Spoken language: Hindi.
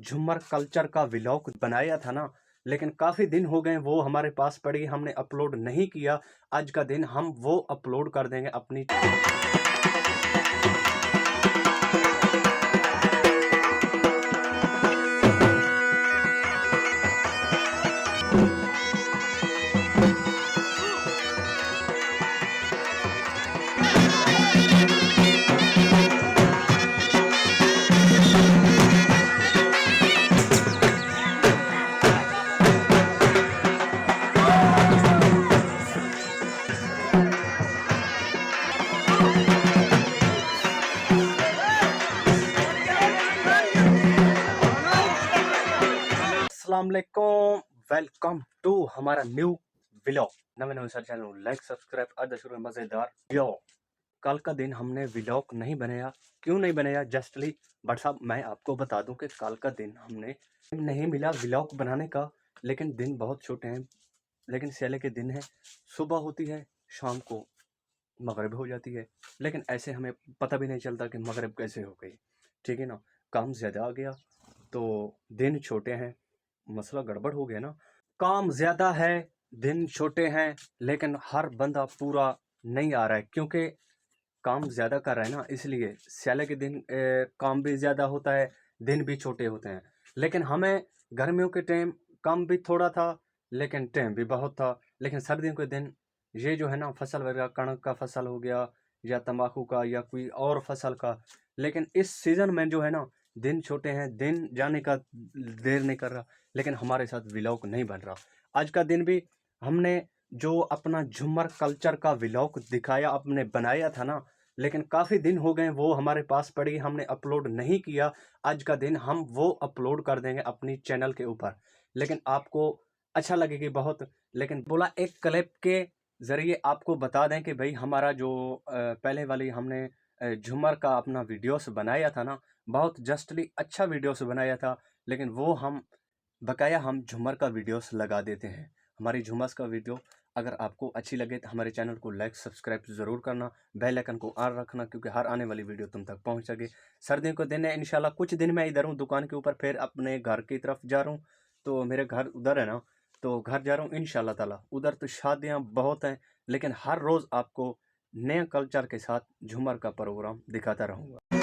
झूमर कल्चर का व्लॉग बनाया था ना, लेकिन काफ़ी दिन हो गए वो हमारे पास पड़ी, हमने अपलोड नहीं किया। आज का दिन हम वो अपलोड कर देंगे अपनी। अस्सलाम वालेकुम, वेलकम टू हमारा न्यू व्लॉग। नवे सर चैनल लाइक सब्सक्राइब आज शुरू मजेदार व्लॉग। कल का दिन हमने व्लॉग नहीं बनाया, क्यों नहीं बनाया जस्टली बट साहब मैं आपको बता दूं कि कल का दिन हमने नहीं मिला व्लॉग बनाने का। लेकिन दिन बहुत छोटे हैं, लेकिन स्याले के दिन है, सुबह होती है शाम को मगरिब हो जाती है, लेकिन ऐसे हमें पता भी नहीं चलता कि मगरिब कैसे हो गई। ठीक है ना, काम ज़्यादा आ गया तो दिन छोटे हैं, मसला गड़बड़ हो गया ना। काम ज़्यादा है, दिन छोटे हैं, लेकिन हर बंदा पूरा नहीं आ रहा है क्योंकि काम ज़्यादा कर रहा है ना, इसलिए स्याले के दिन काम भी ज़्यादा होता है, दिन भी छोटे होते हैं। लेकिन हमें गर्मियों के टाइम काम भी थोड़ा था लेकिन टाइम भी बहुत था। लेकिन सर्दियों के दिन ये जो है ना, फसल वगैरह कणक का फसल हो गया या तंबाकू का या कोई और फसल का, लेकिन इस सीज़न में जो है ना दिन छोटे हैं, दिन जाने का देर नहीं कर रहा, लेकिन हमारे साथ व्लॉग नहीं बन रहा। आज का दिन भी हमने जो अपना झूमर कल्चर का व्लॉग दिखाया, अपने बनाया था ना, लेकिन काफ़ी दिन हो गए वो हमारे पास पड़ी, हमने अपलोड नहीं किया। आज का दिन हम वो अपलोड कर देंगे अपनी चैनल के ऊपर, लेकिन आपको अच्छा लगेगी बहुत। लेकिन बोला एक क्लिप के ज़रिए आपको बता दें कि भाई हमारा जो पहले वाली हमने झूमर का अपना वीडियोस बनाया था ना, बहुत जस्टली अच्छा वीडियोस बनाया था, लेकिन वो हम बकाया हम झूमर का वीडियोस लगा देते हैं। हमारी झूमर का वीडियो अगर आपको अच्छी लगे तो हमारे चैनल को लाइक सब्सक्राइब ज़रूर करना, बेल आइकन को ऑन रखना, क्योंकि हर आने वाली वीडियो तुम तक पहुंच सके। सर्दियों के दिन है, इंशाल्लाह कुछ दिन मैं इधर हूँ दुकान के ऊपर, फिर अपने घर की तरफ जा रहा हूँ। तो मेरे घर उधर है ना, तो घर जा रहा हूँ इंशाल्लाह ताला। उधर तो शादियाँ बहुत हैं, लेकिन हर रोज़ आपको नए कल्चर के साथ झूमर का प्रोग्राम दिखाता रहूँगा।